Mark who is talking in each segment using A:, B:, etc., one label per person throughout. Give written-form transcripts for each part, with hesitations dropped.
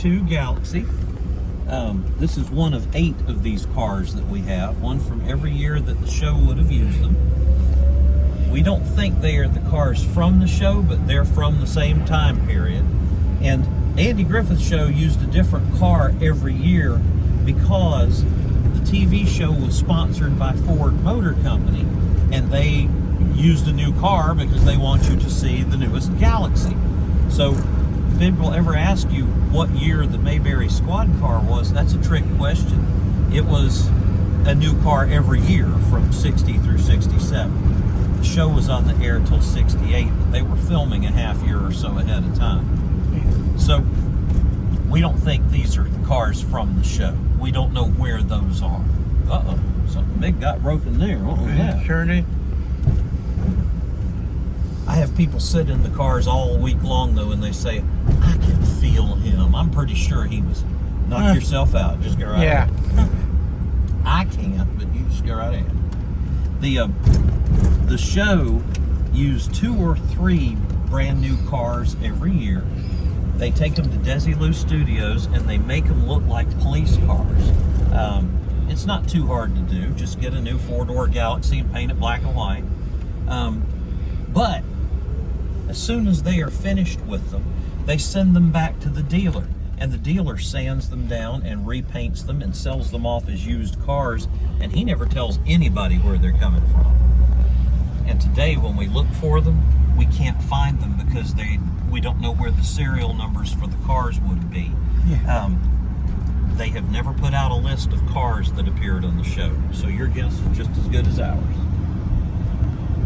A: 62 Galaxy. This is one of 8 of these cars that we have, one from every year that the show would have used them. We don't think they are the cars from the show, but they're from the same time period. And Andy Griffith's show used a different car every year because the TV show was sponsored by Ford Motor Company, and they used a new car because they want you to see the newest Galaxy. So if people ever ask you what year the Mayberry squad car was, that's a trick question. It was a new car every year from 60 through 67. The show was on the air till 68, but they were filming a half year or so ahead of time. So we don't think these are the cars from the show. We don't know where those are. Uh-oh, something big got broken there. What was that?
B: Sure did.
A: I have people sit in the cars all week long, though, and they say, I can feel him. I'm pretty sure he was, knock yourself out. Just go right ahead. I can't, but you just go right ahead. The show used 2 or 3 brand new cars every year. They take them to Desilu Studios and they make them look like police cars. It's not too hard to do. Just get a new 4-door Galaxy and paint it black and white. But as soon as they are finished with them, they send them back to the dealer, and the dealer sands them down and repaints them and sells them off as used cars, and he never tells anybody where they're coming from. And today when we look for them, we can't find them because we don't know where the serial numbers for the cars would be. They have never put out a list of cars that appeared on the show, so your guess is just as good as ours.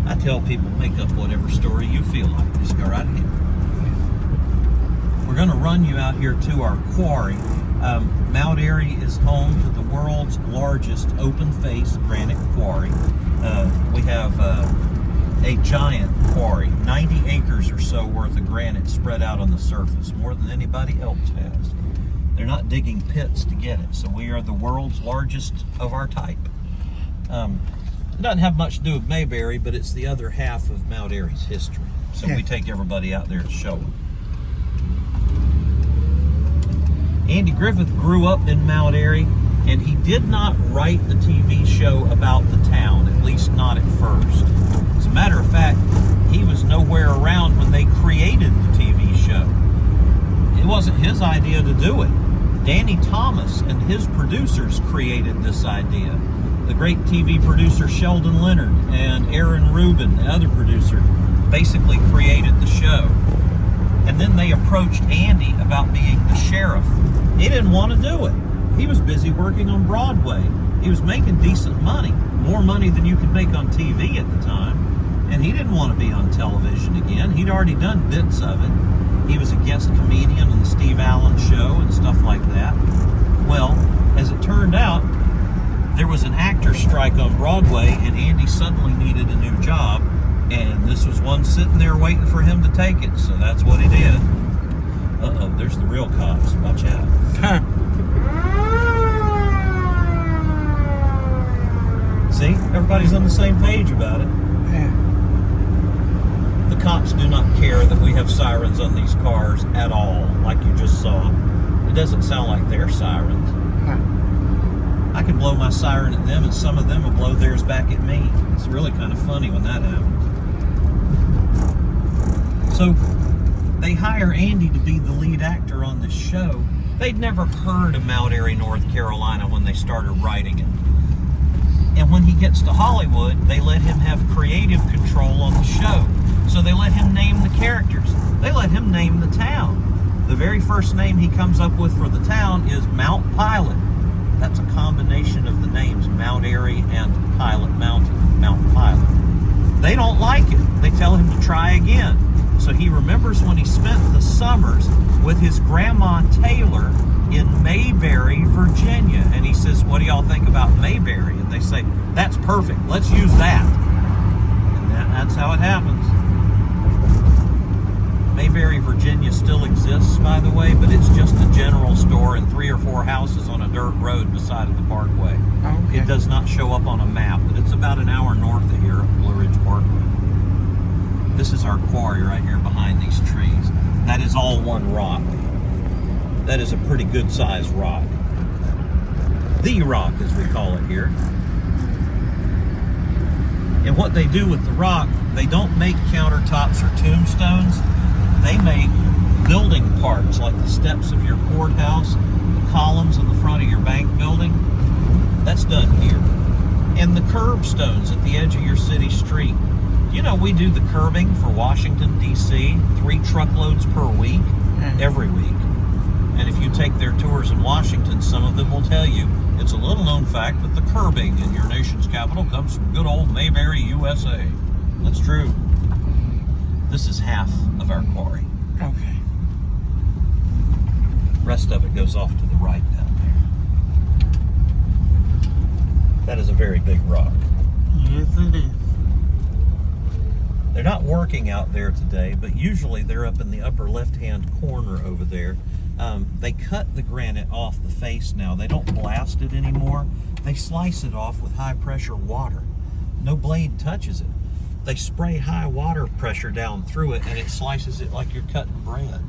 A: I tell people, make up whatever story you feel like. Just go right ahead. We're going to run you out here to our quarry. Mount Airy is home to the world's largest open-face granite quarry. We have a giant quarry, 90 acres or so worth of granite spread out on the surface, more than anybody else has. They're not digging pits to get it, so we are the world's largest of our type. It doesn't have much to do with Mayberry, but it's the other half of Mount Airy's history. So we take everybody out there to show them. Andy Griffith grew up in Mount Airy, and he did not write the TV show about the town, at least not at first. As a matter of fact, he was nowhere around when they created the TV show. It wasn't his idea to do it. Danny Thomas and his producers created this idea. The great TV producer Sheldon Leonard and Aaron Rubin, the other producer, basically created the show. And then they approached Andy about being the sheriff. He didn't want to do it. He was busy working on Broadway. He was making decent money, more money than you could make on TV at the time. And he didn't want to be on television again. He'd already done bits of it. He was a guest comedian on the Steve Allen Show and stuff like that. Well, as it turned out, there was an actor's strike on Broadway, and Andy suddenly needed a new job, and this was one sitting there waiting for him to take it, so that's what he did. Uh-oh, there's the real cops. Watch out. See? Everybody's on the same page about it. The cops do not care that we have sirens on these cars at all, like you just saw. It doesn't sound like their sirens. I could blow my siren at them, and some of them will blow theirs back at me. It's really kind of funny when that happens. So they hire Andy to be the lead actor on this show. They'd never heard of Mount Airy, North Carolina when they started writing it. And when he gets to Hollywood, they let him have creative control on the show. So they let him name the characters. They let him name the town. The very first name he comes up with for the town is Mount Pilot. That's a combination of the names Mount Airy and Pilot Mountain, Mount Pilot. They don't like it. They tell him to try again. So he remembers when he spent the summers with his grandma Taylor in Mayberry, Virginia. And he says, what do y'all think about Mayberry? And they say, that's perfect. Let's use that. And that's how it happens. Mayberry, Virginia still exists, by the way, but it's just a general store and 3 or 4 houses on a dirt road beside of the parkway. Okay. It does not show up on a map, but it's about an hour north of here at Blue Ridge Parkway. This is our quarry right here behind these trees. That is all one rock. That is is a pretty good sized rock. The rock, as we call it here. And what they do with the rock, they don't make countertops or tombstones. They make building parts, like the steps of your courthouse, the columns in the front of your bank building. That's done here. And the curbstones at the edge of your city street. You know, we do the curbing for Washington, D.C., 3 truckloads per week, every week. And if you take their tours in Washington, some of them will tell you it's a little known fact that the curbing in your nation's capital comes from good old Mayberry, USA. That's true. This is half of our quarry.
B: Okay.
A: Rest of it goes off to the right down there. That is a very big rock.
B: Yes, it is.
A: They're not working out there today, but usually they're up in the upper left-hand corner over there. They cut the granite off the face now. They don't blast it anymore. They slice it off with high-pressure water. No blade touches it. They spray high water pressure down through it, and it slices it like you're cutting bread.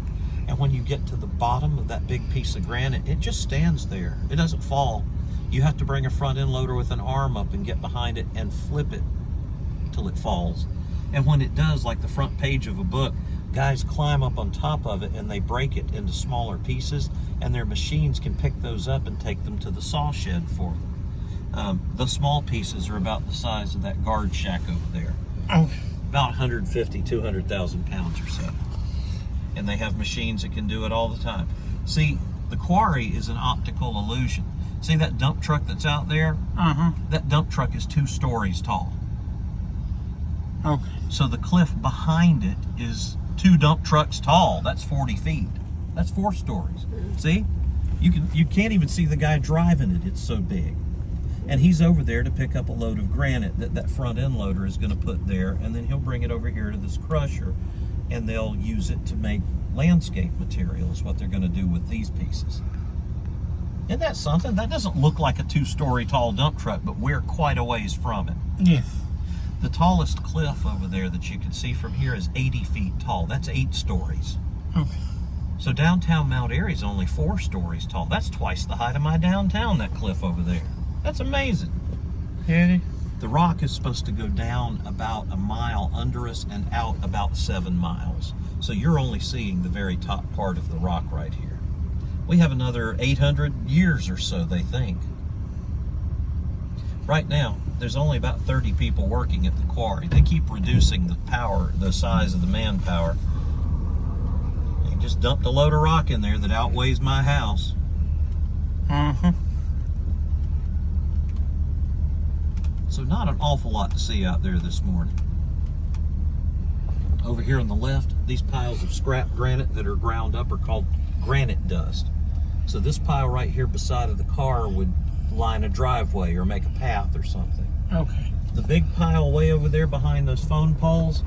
A: And when you get to the bottom of that big piece of granite, it just stands there. It doesn't fall. You have to bring a front end loader with an arm up and get behind it and flip it till it falls. And when it does, like the front page of a book, guys climb up on top of it and they break it into smaller pieces, and their machines can pick those up and take them to the saw shed for them. The small pieces are about the size of that guard shack over there.
B: Oh.
A: About 150, 200,000 pounds or so. And they have machines that can do it all the time. See, the quarry is an optical illusion. See that dump truck that's out there? That dump truck is 2 stories tall.
B: Okay.
A: So the cliff behind it is 2 dump trucks tall. That's 40 feet. That's 4 stories. See? You can't even see the guy driving it. It's so big. And he's over there to pick up a load of granite that front end loader is going to put there, and then he'll bring it over here to this crusher, and they'll use it to make landscape material is what they're going to do with these pieces. Isn't that something? That doesn't look like a 2-story tall dump truck, but we're quite a ways from it.
B: Yes.
A: The tallest cliff over there that you can see from here is 80 feet tall. That's 8 stories.
B: Okay.
A: So downtown Mount Airy is only 4 stories tall. That's twice the height of my downtown, that cliff over there. That's amazing.
B: Yeah.
A: The rock is supposed to go down about a mile under us and out about 7 miles. So you're only seeing the very top part of the rock right here. We have another 800 years or so, they think. Right now, there's only about 30 people working at the quarry. They keep reducing the power, the size of the manpower. They just dumped a load of rock in there that outweighs my house. So not an awful lot to see out there this morning. Over here on the left, these piles of scrap granite that are ground up are called granite dust. So this pile right here beside of the car would line a driveway or make a path or something.
B: Okay.
A: The big pile way over there behind those phone poles,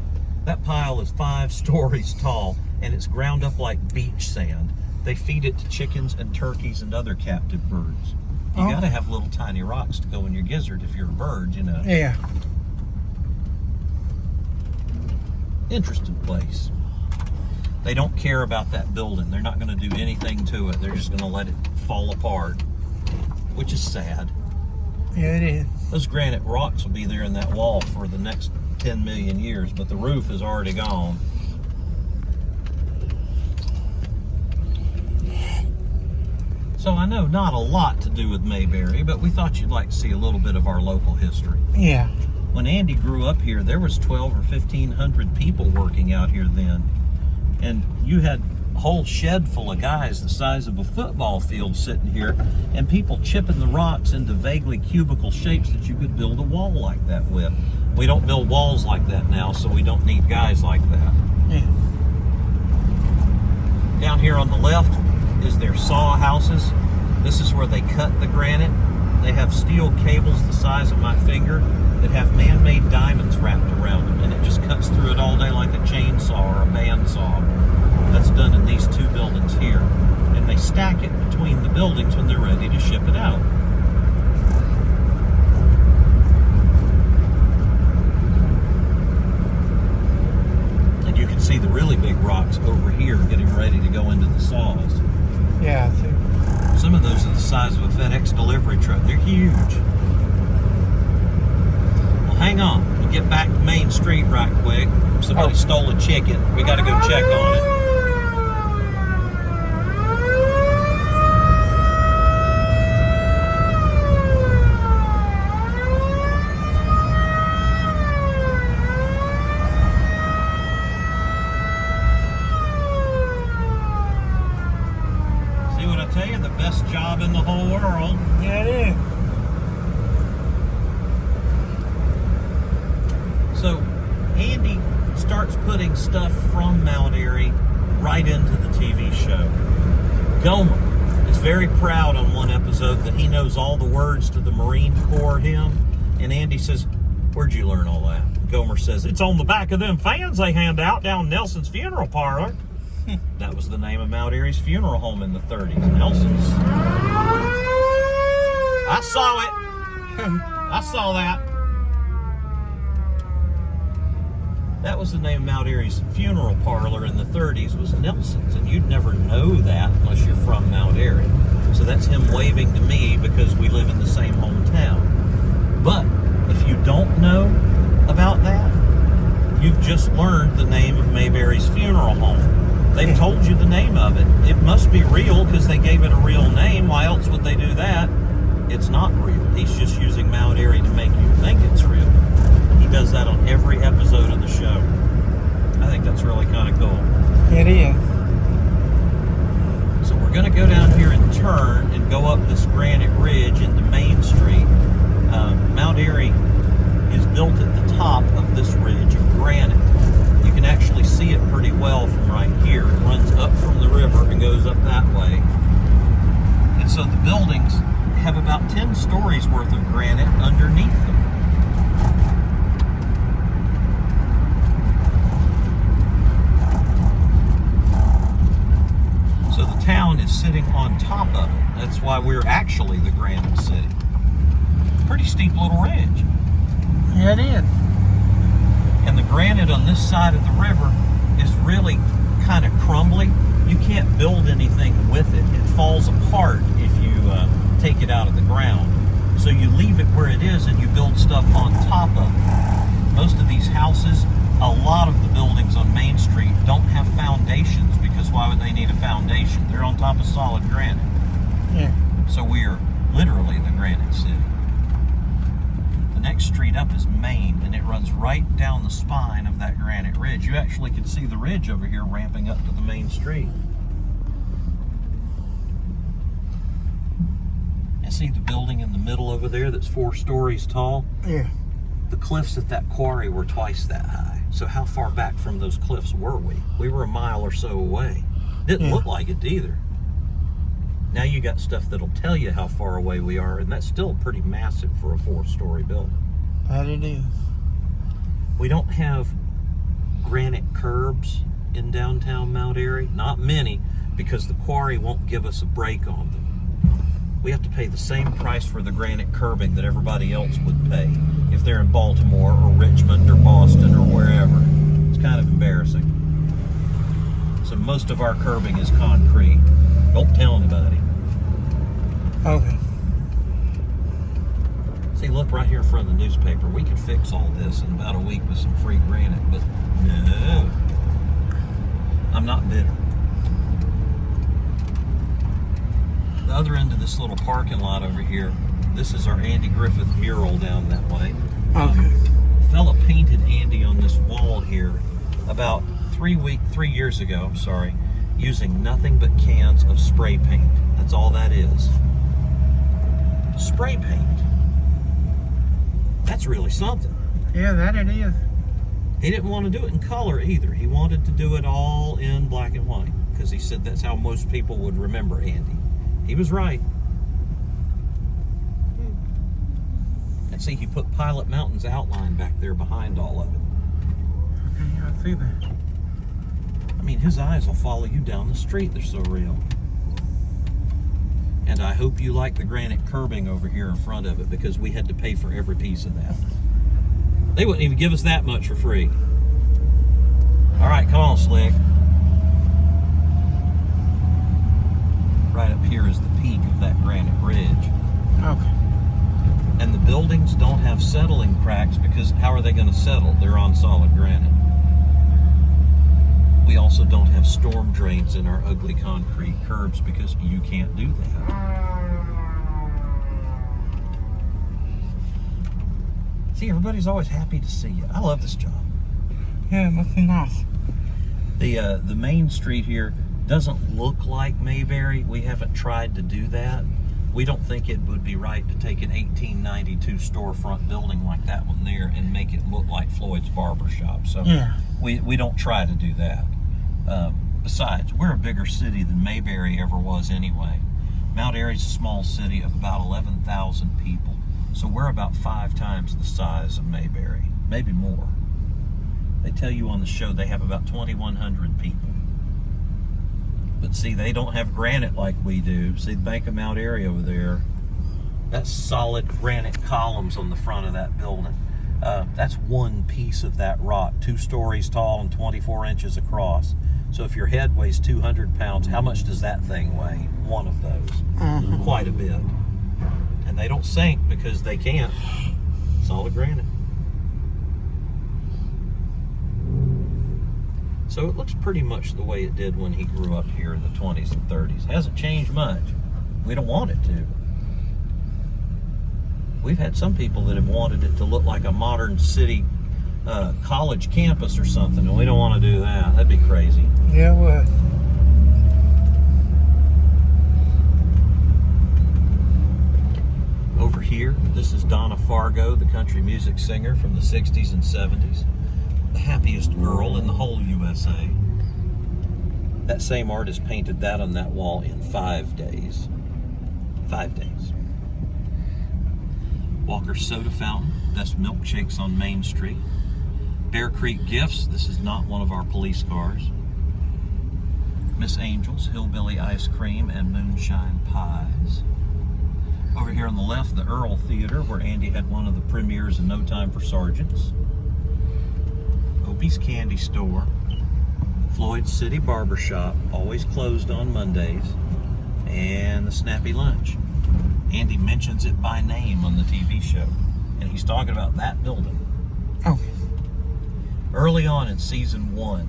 A: that pile is 5 stories tall, and it's ground up like beach sand. They feed it to chickens and turkeys and other captive birds. You gotta have little tiny rocks to go in your gizzard if you're a bird, you know.
B: Yeah.
A: Interesting place. They don't care about that building. They're not gonna do anything to it. They're just gonna let it fall apart, which is sad.
B: Yeah, it is.
A: Those granite rocks will be there in that wall for the next 10 million years, but the roof is already gone. So I know not a lot to do with Mayberry, but we thought you'd like to see a little bit of our local history.
B: Yeah.
A: When Andy grew up here, there was 12 or 1,500 people working out here then. And you had a whole shed full of guys the size of a football field sitting here, and people chipping the rocks into vaguely cubical shapes that you could build a wall like that with. We don't build walls like that now, so we don't need guys like that.
B: Yeah.
A: Down here on the left is their saw houses. This is where they cut the granite. They have steel cables the size of my finger that have man-made diamonds wrapped around them, and it just cuts through it all day like a chainsaw or a bandsaw. That's done in these 2 buildings here. And they stack it between the buildings when they're ready to ship it out. And you can see the really big rocks over here getting ready to go into the saws.
B: Yeah, I see.
A: size of a FedEx delivery truck. They're huge. Well, hang on. We'll get back to Main Street right quick. Somebody stole a chicken. We got to go check on it. See what I tell you? The best job in the whole world.
B: Yeah, it is.
A: So Andy starts putting stuff from Mount Airy right into the TV show. Gomer is very proud on one episode that he knows all the words to the Marine Corps hymn. And Andy says, "Where'd you learn all that?" Gomer says, "It's on the back of them fans they hand out down Nelson's funeral parlor." That was the name of Mount Airy's funeral home in the 30s. Nelson's. I saw it. I saw that. That was the name of Mount Airy's funeral parlor in the 30s, was Nelson's. And you'd never know that unless you're from Mount Airy. So that's him waving to me because we live in the same hometown. But if you don't know about that, you've just learned the name of Mayberry's funeral home. They've told you the name of it. It must be real because they gave it a real name. Why else would they do that? It's not real. He's just using Mount Airy to make you think it's real. He does that on every episode of the show. I think that's really kind of cool.
B: It is.
A: So we're going to go down here and turn and go up this granite ridge into Main Street. Mount Airy is built at the top of this ridge of granite. You can actually see it pretty well from right here. It runs up from the river and goes up that way. And so the buildings have about 10 stories worth of granite underneath them. So the town is sitting on top of it. That's why we're actually the Granite City. Pretty steep little ridge.
B: Yeah, it is.
A: And the granite on this side of the river is really kind of crumbly. You can't build anything with it. It falls apart if you take it out of the ground. So you leave it where it is and you build stuff on top of it. Most of these houses, a lot of the buildings on Main Street don't have foundations because why would they need a foundation? They're on top of solid granite.
B: Yeah.
A: So we are literally the Granite City. The next street up is Main, and it runs right down the spine of that granite ridge. You actually can see the ridge over here ramping up to the main street. And see the building in the middle over there that's 4 stories tall?
B: Yeah.
A: The cliffs at that quarry were twice that high. So how far back from those cliffs were we? We were a mile or so away. Didn't look like it either. Now you got stuff that'll tell you how far away we are, and that's still pretty massive for a 4-story building.
B: That it is.
A: We don't have granite curbs in downtown Mount Airy. Not many, because the quarry won't give us a break on them. We have to pay the same price for the granite curbing that everybody else would pay if they're in Baltimore or Richmond or Boston or wherever. It's kind of embarrassing. So most of our curbing is concrete. Don't tell anybody.
B: Okay.
A: See, look right here in front of the newspaper. We could fix all this in about a week with some free granite, but no. I'm not bitter. The other end of this little parking lot over here, this is our Andy Griffith mural down that way.
B: Okay.
A: A fella painted Andy on this wall here about 3 years ago, using nothing but cans of spray paint. That's all that is. Spray paint. That's really something.
B: Yeah, that it is.
A: He didn't want to do it in color either. He wanted to do it all in black and white because he said that's how most people would remember Andy. He was right. And see, he put Pilot Mountain's outline back there behind all of it.
B: Okay, I see that.
A: I mean, his eyes will follow you down the street. They're so real. And I hope you like the granite curbing over here in front of it because we had to pay for every piece of that. They wouldn't even give us that much for free. All right, come on, Slick. Right up here is the peak of that granite granite bridge.
B: Okay.
A: And the buildings don't have settling cracks because how are they going to settle? They're on solid granite. We also don't have storm drains in our ugly concrete curbs because you can't do that. See, everybody's always happy to see you. I love this job.
B: Yeah, it must be nice.
A: The main street here doesn't look like Mayberry. We haven't tried to do that. We don't think it would be right to take an 1892 storefront building like that one there and make it look like Floyd's Barber Shop. So
B: Yeah.
A: we don't try to do that. Besides, we're a bigger city than Mayberry ever was anyway. Mount Airy's a small city of about 11,000 people. So we're about 5 times the size of Mayberry, maybe more. They tell you on the show they have about 2,100 people. But see, they don't have granite like we do. See the Bank of Mount Airy over there? That's solid granite columns on the front of that building. That's one piece of that rock, 2 stories tall and 24 inches across. So if your head weighs 200 pounds, how much does that thing weigh? One of those. Quite a bit. And they don't sink because they can't. Solid granite. So it looks pretty much the way it did when he grew up here in the 20s and 30s. Hasn't changed much. We don't want it to. We've had some people that have wanted it to look like a modern city college campus or something, and we don't want to do that. That'd be crazy.
B: Yeah, it would.
A: Over here, this is Donna Fargo, the country music singer from the 60s and 70s. The happiest girl in the whole USA. That same artist painted that on that wall in 5 days. 5 days. Walker's Soda Fountain, that's milkshakes on Main Street. Bear Creek Gifts, this is not one of our police cars. Miss Angel's Hillbilly Ice Cream and Moonshine Pies. Over here on the left, the Earl Theater, where Andy had one of the premieres in No Time for Sergeants. Opie's Candy Store. Floyd's City Barber Shop, always closed on Mondays. And the Snappy Lunch. Andy mentions it by name on the TV show. And he's talking about that building.
B: Okay.
A: Early on in season 1,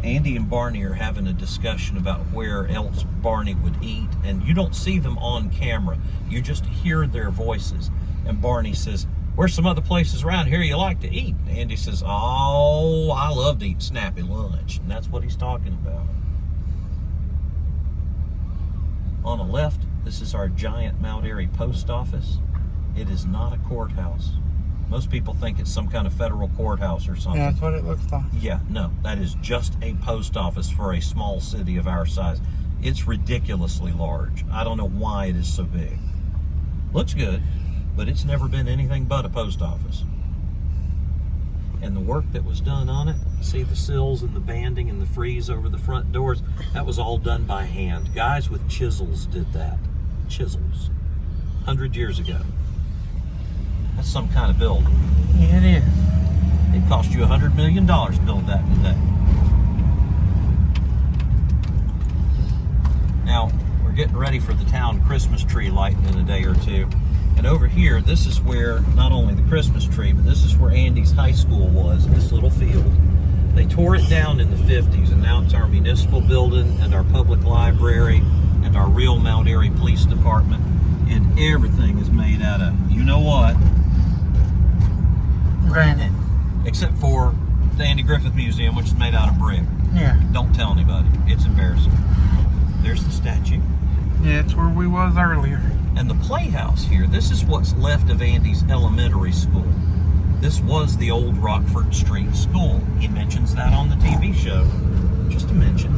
A: Andy and Barney are having a discussion about where else Barney would eat, and you don't see them on camera. You just hear their voices. And Barney says, "Where's some other places around here you like to eat?" And Andy says, "Oh, I love to eat Snappy Lunch." And that's what he's talking about. On the left, this is our giant Mount Airy post office. It is not a courthouse. Most people think it's some kind of federal courthouse or something.
B: Yeah, that's what it looks like.
A: Yeah, no, that is just a post office for a small city of our size. It's ridiculously large. I don't know why it is so big. Looks good, but it's never been anything but a post office. And the work that was done on it, see the sills and the banding and the frieze over the front doors, that was all done by hand. Guys with chisels did that. Chisels. 100 years ago. That's some kind of building.
B: Yeah, it is.
A: It cost you $100 million to build that today. Now, we're getting ready for the town Christmas tree lighting in a day or two. And over here, this is where not only the Christmas tree, but this is where Andy's high school was, this little field. They tore it down in the 50s, and now it's our municipal building and our public library and our real Mount Airy Police Department. And everything is made out of, you know what?
B: Granite.
A: Except for the Andy Griffith Museum, which is made out of brick.
B: Yeah.
A: Don't tell anybody. It's embarrassing. There's the statue.
B: Yeah, it's where we was earlier.
A: And the playhouse here, this is what's left of Andy's elementary school. This was the old Rockford Street School. He mentions that on the TV show. Just a mention.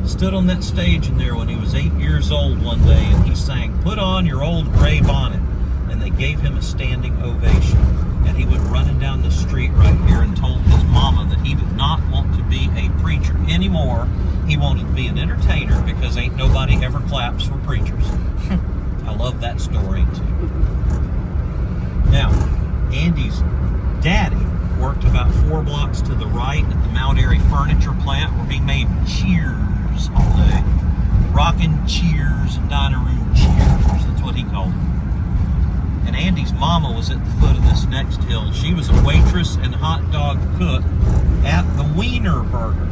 A: Stood on that stage in there when he was 8 years old one day, and he sang, "Put on your old gray bonnet." And they gave him a standing ovation. And he went running down the street right here and told his mama that he did not want to be a preacher anymore. He wanted to be an entertainer because ain't nobody ever claps for preachers. I love that story too. Now, Andy's daddy worked about 4 blocks to the right at the Mount Airy furniture plant where he made cheers all day. Rockin' Cheers and Diner Room Cheers. That's what he called it. And Andy's mama was at the foot of this next hill. She was a waitress and hot dog cook at the Wiener Burger.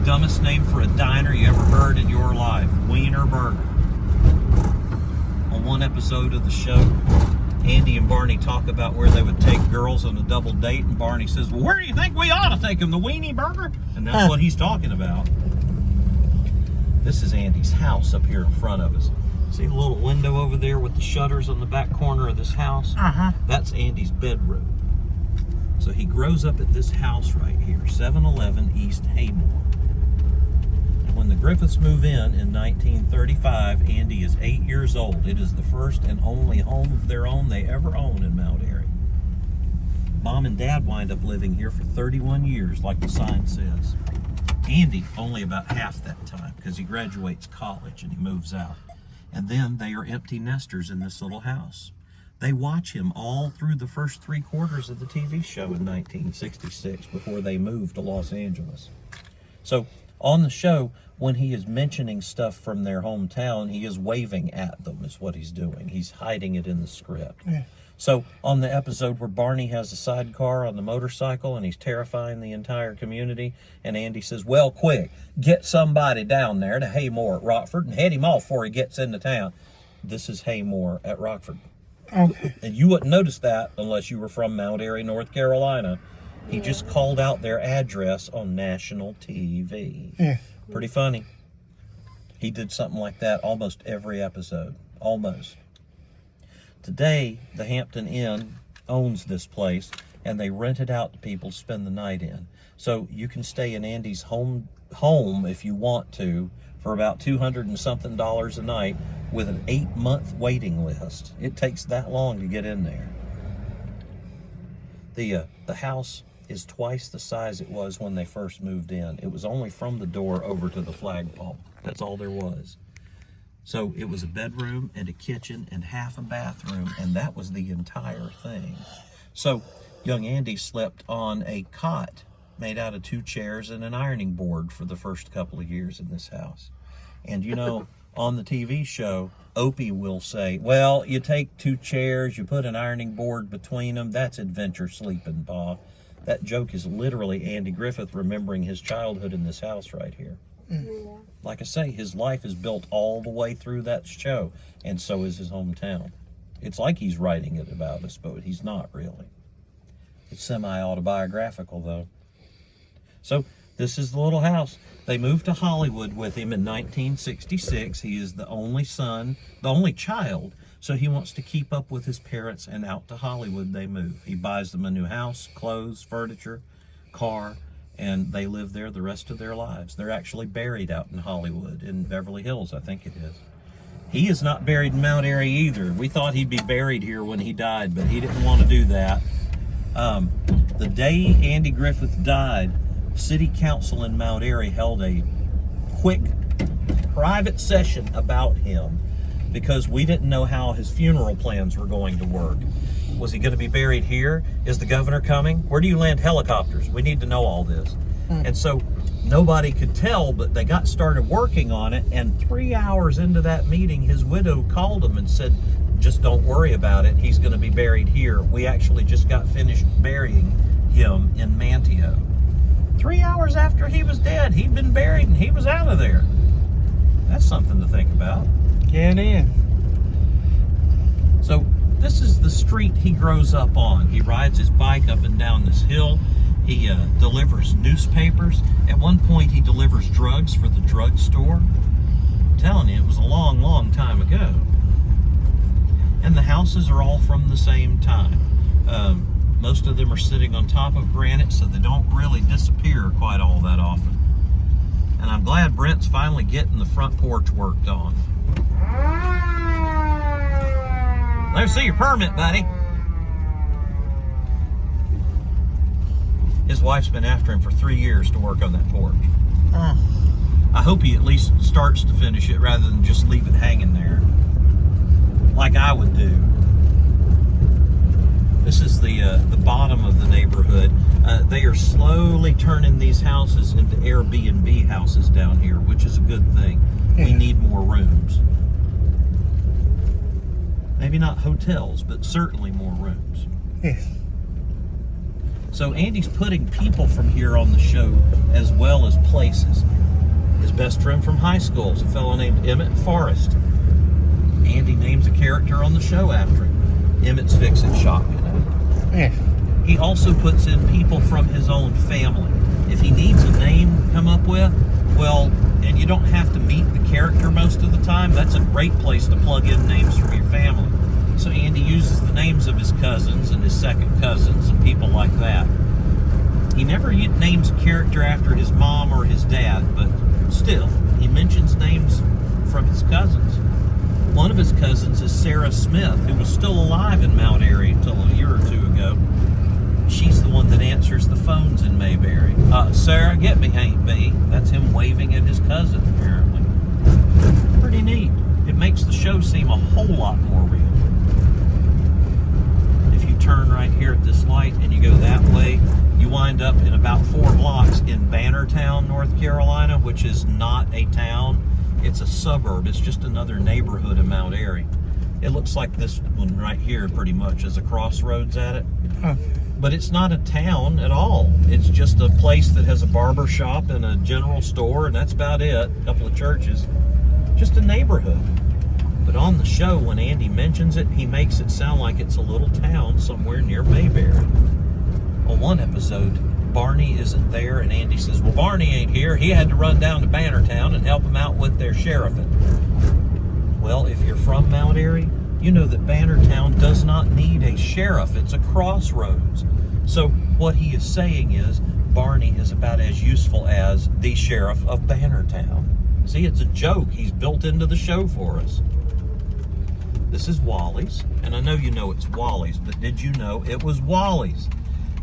A: Dumbest name for a diner you ever heard in your life. Wiener Burger. On one episode of the show, Andy and Barney talk about where they would take girls on a double date, and Barney says, well, where do you think we ought to take them? The Weenie Burger? And that's what he's talking about. This is Andy's house up here in front of us. See the little window over there with the shutters on the back corner of this house? That's Andy's bedroom. So he grows up at this house right here, 711 East Haymore. And when the Griffiths move in 1935, Andy is 8 years old. It is the first and only home of their own they ever own in Mount Airy. Mom and Dad wind up living here for 31 years, like the sign says. Andy, only about half that time, because he graduates college and he moves out. And then they are empty nesters in this little house. They watch him all through the first 3 quarters of the TV show in 1966 before they moved to Los Angeles. So on the show, when he is mentioning stuff from their hometown, he is waving at them is what he's doing. He's hiding it in the script.
B: Yeah.
A: So on the episode where Barney has a sidecar on the motorcycle and he's terrifying the entire community, and Andy says, well, quick, get somebody down there to Haymore at Rockford and head him off before he gets into town. This is Haymore at Rockford.
B: Okay.
A: And you wouldn't notice that unless you were from Mount Airy, North Carolina. He just called out their address on national TV.
B: Yeah.
A: Pretty funny. He did something like that almost every episode. Almost. Today, the Hampton Inn owns this place, and they rent it out to people to spend the night in. So you can stay in Andy's home if you want to for about $200 and something a night with an 8-month waiting list. It takes that long to get in there. The house is twice the size it was when they first moved in. It was only from the door over to the flagpole. That's all there was. So it was a bedroom and a kitchen and half a bathroom, and that was the entire thing. So young Andy slept on a cot made out of 2 chairs and an ironing board for the first couple of years in this house. And you know, on the TV show, Opie will say, well, you take 2 chairs, you put an ironing board between them, that's adventure sleeping, Pa. That joke is literally Andy Griffith remembering his childhood in this house right here. Yeah. Like I say, his life is built all the way through that show, and so is his hometown. It's like he's writing it about us, but he's not really. It's semi-autobiographical, though. So this is the little house. They moved to Hollywood with him in 1966. He is the only son, the only child, so he wants to keep up with his parents, and out to Hollywood they move. He buys them a new house, clothes, furniture, car, and they live there the rest of their lives. They're actually buried out in Hollywood, in Beverly Hills, I think it is. He is not buried in Mount Airy either. We thought he'd be buried here when he died, but he didn't want to do that. The day Andy Griffith died, City Council in Mount Airy held a quick private session about him because we didn't know how his funeral plans were going to work. Was he going to be buried here? Is the governor coming? Where do you land helicopters? We need to know all this. And so nobody could tell, but they got started working on it, and 3 hours into that meeting, his widow called him and said, just don't worry about it. He's going to be buried here. We actually just got finished burying him in Manteo. 3 hours after he was dead, he'd been buried and he was out of there. That's something to think about.
B: Yeah, it is.
A: So this is the street he grows up on. He rides his bike up and down this hill. He delivers newspapers. At one point, he delivers drugs for the drugstore. I'm telling you, it was a long, long time ago. And the houses are all from the same time. Most of them are sitting on top of granite, so they don't really disappear quite all that often. And I'm glad Brent's finally getting the front porch worked on. Let me see your permit, buddy. His wife's been after him for 3 years to work on that porch. I hope he at least starts to finish it rather than just leave it hanging there, like I would do. This is the bottom of the neighborhood. They are slowly turning these houses into Airbnb houses down here, which is a good thing. We
B: Yeah.
A: need more rooms. Maybe not hotels, but certainly more rooms.
B: Yes.
A: So Andy's putting people from here on the show as well as places. His best friend from high school is a fellow named Emmett Forrest. Andy names a character on the show after him. Emmett's fixing shotgun.
B: Yes.
A: He also puts in people from his own family. If he needs a name to come up with, well, and you don't have to meet the character most of the time, that's a great place to plug in names from your family. So Andy uses the names of his cousins and his second cousins and people like that. He never names a character after his mom or his dad, but still, he mentions names from his cousins. One of his cousins is Sarah Smith, who was still alive in Mount Airy until a year or two ago. She's the one that answers the phones in Mayberry. Sarah, get me Aunt B. That's him waving at his cousin, apparently. Pretty neat. It makes the show seem a whole lot more real. If you turn right here at this light and you go that way, you wind up in about 4 blocks in Bannertown, North Carolina, which is not a town. It's a suburb. It's just another neighborhood of Mount Airy. It looks like this one right here pretty much is a crossroads at it.
B: Oh.
A: But it's not a town at all. It's just a place that has a barber shop and a general store, and that's about it. A couple of churches. Just a neighborhood. But on the show, when Andy mentions it, he makes it sound like it's a little town somewhere near Mayberry. On one episode, Barney isn't there, and Andy says, well, Barney ain't here. He had to run down to Bannertown and help him out with their sheriffing. Well, if you're from Mount Airy, you know that Bannertown does not need a sheriff. It's a crossroads. So what he is saying is Barney is about as useful as the sheriff of Bannertown. See, it's a joke he's built into the show for us. This is Wally's, and I know you know it's Wally's, but did you know it was Wally's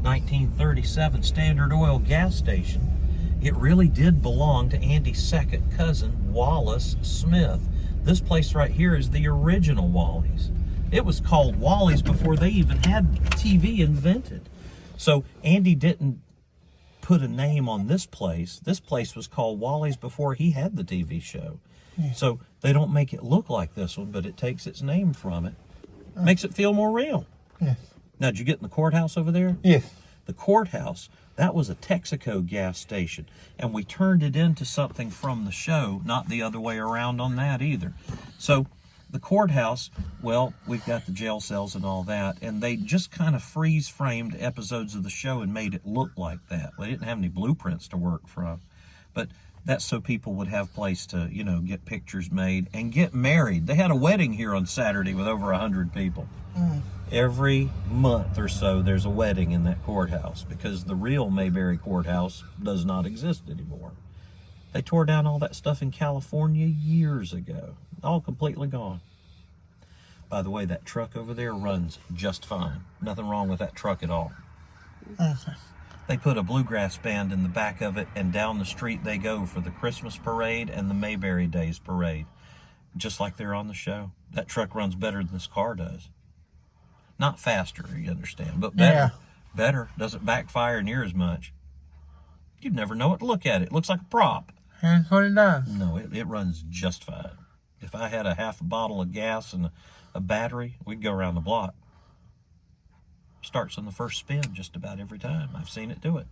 A: 1937 Standard Oil gas station? It really did belong to Andy's second cousin, Wallace Smith. This place right here is the original Wally's. It was called Wally's before they even had TV invented. So Andy didn't put a name on this place. This place was called Wally's before he had the TV show.
B: Yeah.
A: So they don't make it look like this one, but it takes its name from it. Makes it feel more real.
B: Yes.
A: Now, did you get in the courthouse over there?
B: Yes.
A: The courthouse, that was a Texaco gas station, and we turned it into something from the show, not the other way around on that either. So the courthouse, well, we've got the jail cells and all that, and they just kind of freeze-framed episodes of the show and made it look like that. They didn't have any blueprints to work from, but that's so people would have place to, you know, get pictures made and get married. They had a wedding here on Saturday with over 100 people. Every month or so, there's a wedding in that courthouse because the real Mayberry courthouse does not exist anymore. They tore down all that stuff in California years ago. All completely gone. By the way, that truck over there runs just fine. Nothing wrong with that truck at all.
B: Okay.
A: They put a bluegrass band in the back of it, and down the street they go for the Christmas parade and the Mayberry Days parade. Just like they're on the show. That truck runs better than this car does. Not faster, you understand, but better.
B: Yeah.
A: Better. Doesn't backfire near as much. You'd never know it to look at it. It looks like a prop.
B: That's what it does.
A: No, it runs just fine. If I had a half a bottle of gas and a battery, we'd go around the block. Starts on the first spin just about every time. I've seen it do it.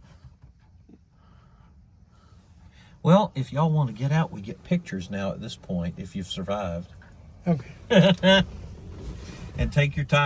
A: Well, if y'all want to get out, we get pictures now at this point, if you've survived.
B: Okay.
A: And take your time.